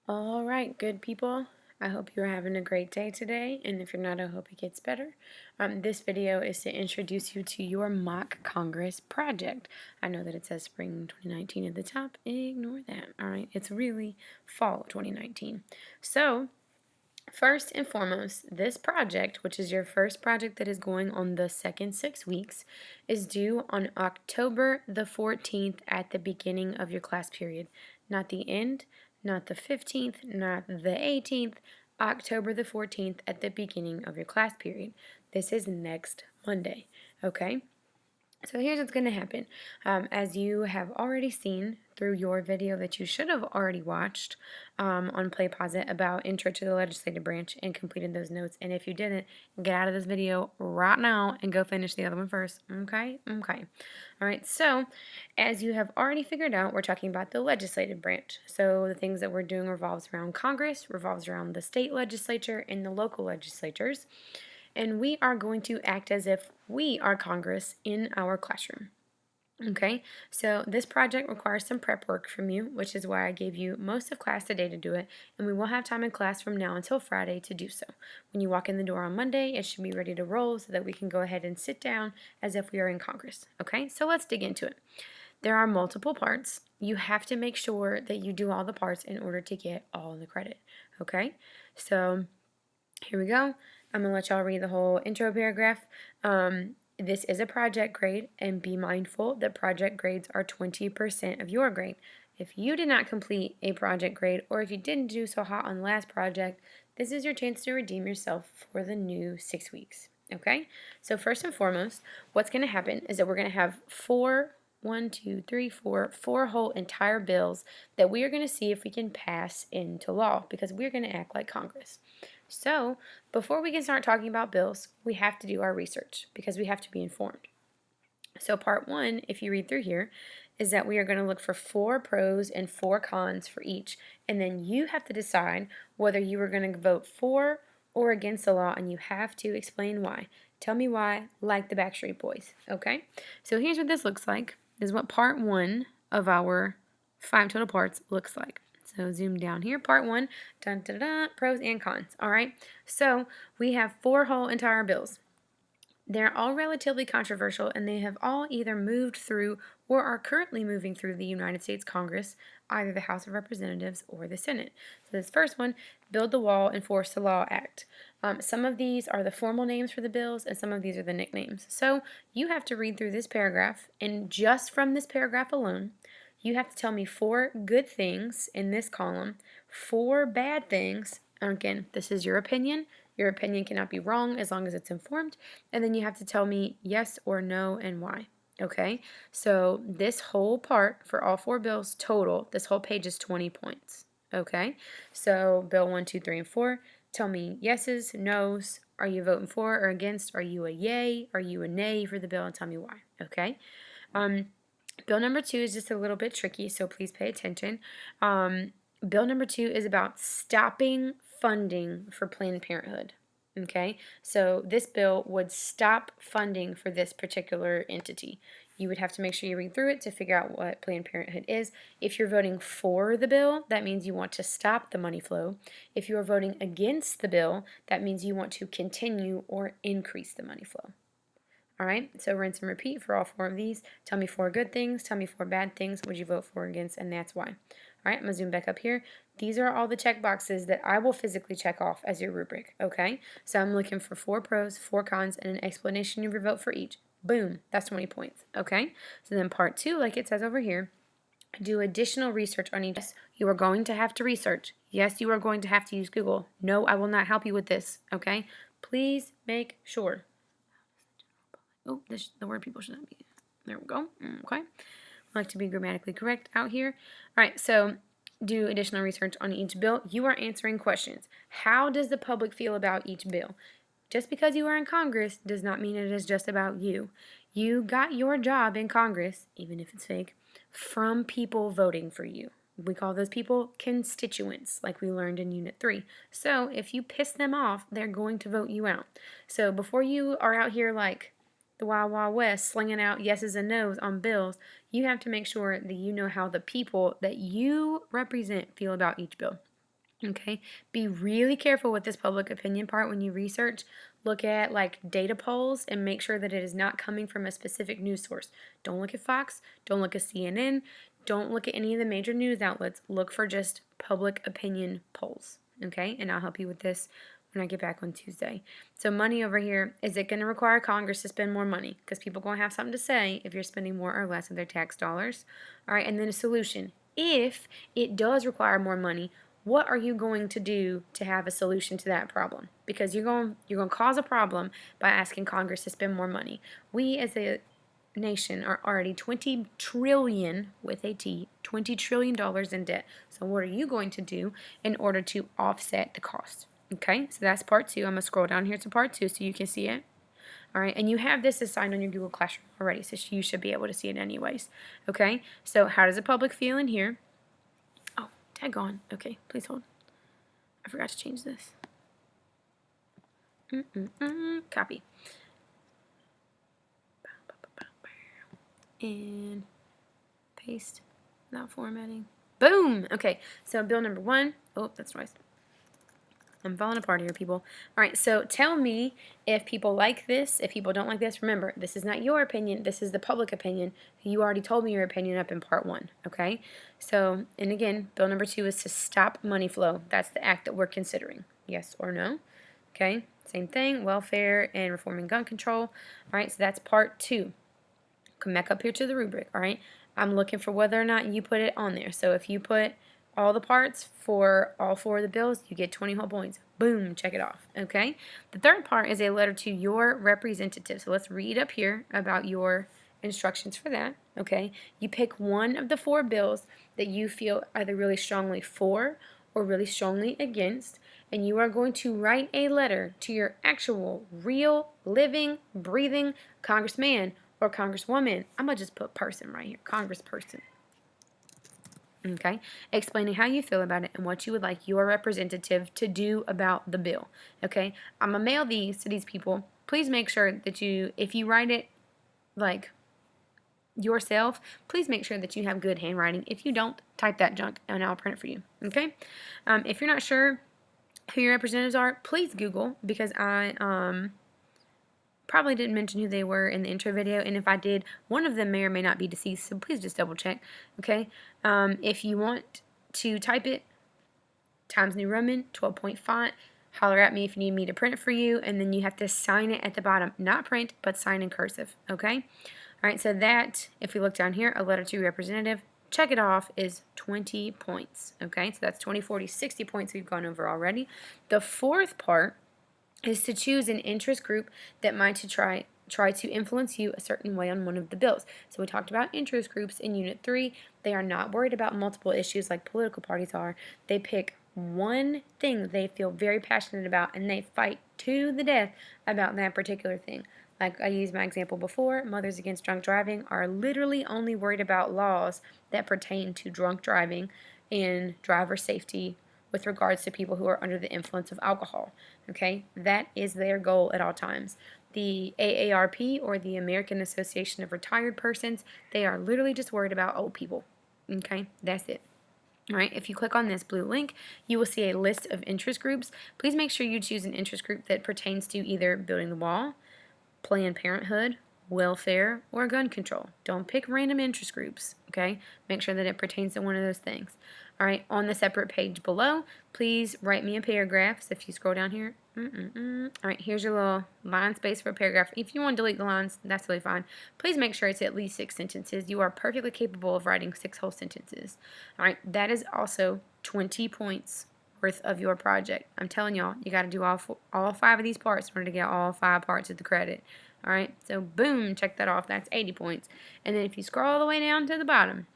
All right, good people. I hope you're having a great day today, and if you're not, I hope it gets better. This video is to introduce you to your mock Congress project. I know that it says spring 2019 at the top. Ignore that, all right? It's really fall 2019. So, first and foremost, this project, which is your first project that is going on the second 6 weeks, is due on October the 14th at the beginning of your class period. Not the end, not the 15th, not the 18th, October the 14th at the beginning of your class period. This is next Monday, okay? So here's what's going to happen. As you have already seen through your video that you should have already watched on Play Pause It about Intro to the Legislative Branch and completed those notes. And if you didn't, get out of this video right now and go finish the other one first. Okay? Okay. All right. So as you have already figured out, we're talking about the legislative branch. So the things that we're doing revolves around Congress, revolves around the state legislature and the local legislatures, and we are going to act as if we are Congress in our classroom. Okay, so this project requires some prep work from you, which is why I gave you most of class today to do it, and we will have time in class from now until Friday to do so. When you walk in the door on Monday, it should be ready to roll so that we can go ahead and sit down as if we are in Congress. Okay, so let's dig into it. There are multiple parts. You have to make sure that you do all the parts in order to get all the credit. Okay, so here we go. I'm going to let y'all read the whole intro paragraph. This is a project grade, and be mindful that project grades are 20% of your grade. If you did not complete a project grade, or if you didn't do so hot on the last project, this is your chance to redeem yourself for the new 6 weeks. Okay? So first and foremost, what's going to happen is that we're going to have four whole entire bills that we are going to see if we can pass into law, because we're going to act like Congress. So, before we can start talking about bills, we have to do our research because we have to be informed. So, part one, if you read through here, is that we are going to look for 4 pros and 4 cons for each, and then you have to decide whether you are going to vote for or against the law, and you have to explain why. Tell me why, like the Backstreet Boys, okay? So, here's what this looks like. This is what part one of our 5 total parts looks like. So zoom down here, part one, dun, dun, dun, pros and cons. All right, so we have 4 whole entire bills. They're all relatively controversial, and they have all either moved through or are currently moving through the United States Congress, either the House of Representatives or the Senate. So this first one, Build the Wall, Enforce the Law Act. Some of these are the formal names for the bills, and some of these are the nicknames. So you have to read through this paragraph, and just from this paragraph alone, you have to tell me 4 good things in this column, 4 bad things. Again, this is your opinion. Your opinion cannot be wrong as long as it's informed. And then you have to tell me yes or no and why. Okay? So this whole part for all 4 bills total, this whole page is 20 points. Okay? So bill 1, 2, 3, and 4, tell me yeses, nos. Are you voting for or against? Are you a yay? Are you a nay for the bill? And tell me why. Okay? Bill number 2 is just a little bit tricky, so please pay attention. Bill number 2 is about stopping funding for Planned Parenthood. Okay, so this bill would stop funding for this particular entity. You would have to make sure you read through it to figure out what Planned Parenthood is. If you're voting for the bill, that means you want to stop the money flow. If you are voting against the bill, that means you want to continue or increase the money flow. All right, so rinse and repeat for all 4 of these. Tell me 4 good things, tell me 4 bad things, would you vote for or against, and that's why. All right, I'm going to zoom back up here. These are all the check boxes that I will physically check off as your rubric, okay? So I'm looking for 4 pros, 4 cons, and an explanation of your vote for each. Boom, that's 20 points, okay? So then part 2, like it says over here, do additional research on each. Yes, you are going to have to research. Yes, you are going to have to use Google. No, I will not help you with this, okay? Please make sure. Oh, the word people should not be. There we go. Okay. I like to be grammatically correct out here. All right, so do additional research on each bill. You are answering questions. How does the public feel about each bill? Just because you are in Congress does not mean it is just about you. You got your job in Congress, even if it's fake, from people voting for you. We call those people constituents, like we learned in Unit 3. So if you piss them off, they're going to vote you out. So before you are out here like the Wild Wild West slinging out yeses and nos on bills, you have to make sure that you know how the people that you represent feel about each bill. Okay, be really careful with this public opinion part when you research. Look at like data polls and make sure that it is not coming from a specific news source. Don't look at Fox, don't look at CNN, don't look at any of the major news outlets. Look for just public opinion polls. Okay, and I'll help you with this when I get back on Tuesday. So, money over here, is it going to require Congress to spend more money? Because people are going to have something to say if you're spending more or less of their tax dollars. All right, and then a solution. If it does require more money, what are you going to do to have a solution to that problem? Because you're going to cause a problem by asking Congress to spend more money. We as a nation are already 20 trillion with a T, $20 trillion in debt. So what are you going to do in order to offset the cost? Okay, so that's part 2. I'm going to scroll down here to part 2 so you can see it. All right, and you have this assigned on your Google Classroom already, so you should be able to see it anyways. Okay, so how does the public feel in here? Oh, daggone. Okay, please hold. I forgot to change this. Copy. And paste without formatting. Boom! Okay, so bill number 1. Oh, that's noise. I'm falling apart here, people. All right, so tell me if people like this, if people don't like this. Remember, this is not your opinion. This is the public opinion. You already told me your opinion up in part 1, okay? So, and again, bill number 2 is to stop money flow. That's the act that we're considering. Yes or no? Okay, same thing, welfare and reforming gun control. All right, so that's part 2. Come back up here to the rubric, all right? I'm looking for whether or not you put it on there. So if you put all the parts for all 4 of the bills, you get 20 whole points. Boom, check it off, okay? The third part is a letter to your representative. So let's read up here about your instructions for that, okay? You pick one of the 4 bills that you feel either really strongly for or really strongly against, and you are going to write a letter to your actual, real, living, breathing congressman or congresswoman. I'm going to just put person right here, congressperson. Okay, explaining how you feel about it and what you would like your representative to do about the bill. Okay, I'm going to mail these to these people. Please make sure that you, if you write it like yourself, please make sure that you have good handwriting. If you don't, type that junk and I'll print it for you. Okay, if you're not sure who your representatives are, please Google, because I probably didn't mention who they were in the intro video, and if I did, one of them may or may not be deceased, so please just double check, okay? If you want to type it, Times New Roman, 12-point font, holler at me if you need me to print it for you, and then you have to sign it at the bottom. Not print, but sign in cursive, okay? All right, so that, if we look down here, a letter to your representative, check it off, is 20 points, okay? So that's 20, 40, 60 points we've gone over already. The fourth part is to choose an interest group that might try to influence you a certain way on one of the bills. So we talked about interest groups in Unit 3. They are not worried about multiple issues like political parties are. They pick one thing they feel very passionate about, and they fight to the death about that particular thing. Like I used my example before, Mothers Against Drunk Driving are literally only worried about laws that pertain to drunk driving and driver safety with regards to people who are under the influence of alcohol. Okay, that is their goal at all times. The AARP, or the American Association of Retired Persons, they are literally just worried about old people. Okay, that's it. All right, if you click on this blue link, you will see a list of interest groups. Please make sure you choose an interest group that pertains to either building the wall, Planned Parenthood, welfare, or gun control. Don't pick random interest groups, okay? Make sure that it pertains to one of those things. All right, on the separate page below, please write me a paragraph. So if you scroll down here, all right, here's your little line space for a paragraph. If you want to delete the lines, that's really fine. Please make sure it's at least 6 sentences. You are perfectly capable of writing 6 whole sentences. All right, that is also 20 points worth of your project. I'm telling y'all, you got to do all 5 of these parts in order to get all 5 parts of the credit. All right, so boom, check that off. That's 80 points. And then if you scroll all the way down to the bottom,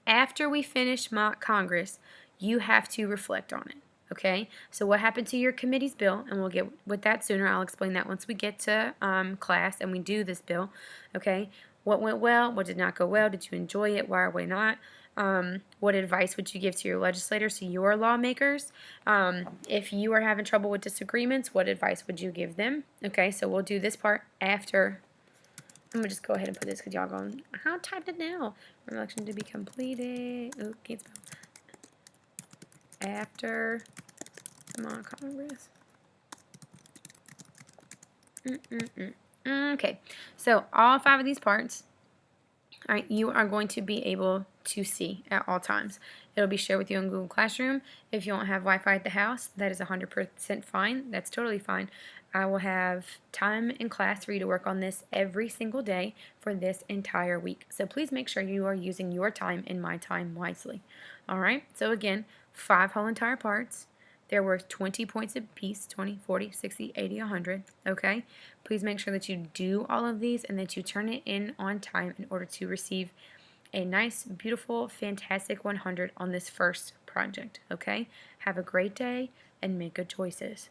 after we finish mock Congress, you have to reflect on it. Okay, so what happened to your committee's bill, and we'll get with that sooner. I'll explain that once we get to class and we do this bill. Okay, what went well, what did not go well, did you enjoy it, why or why not? What advice would you give to your legislators, to your lawmakers? If you are having trouble with disagreements, what advice would you give them? Okay, so we'll do this part after. I'm going to just go ahead and put this because y'all going, how typed it now? Election to be completed. Oh, can't spell. after, come on, Congress. Okay, so all 5 of these parts, all right, you are going to be able to see at all times. It'll be shared with you in Google Classroom. If you don't have Wi-Fi at the house, that is 100% fine. That's totally fine. I will have time in class for you to work on this every single day for this entire week. So please make sure you are using your time and my time wisely. All right, so again, 5 whole entire parts. They're worth 20 points apiece, 20, 40, 60, 80, 100, okay? Please make sure that you do all of these and that you turn it in on time in order to receive a nice, beautiful, fantastic 100 on this first project, okay? Have a great day and make good choices.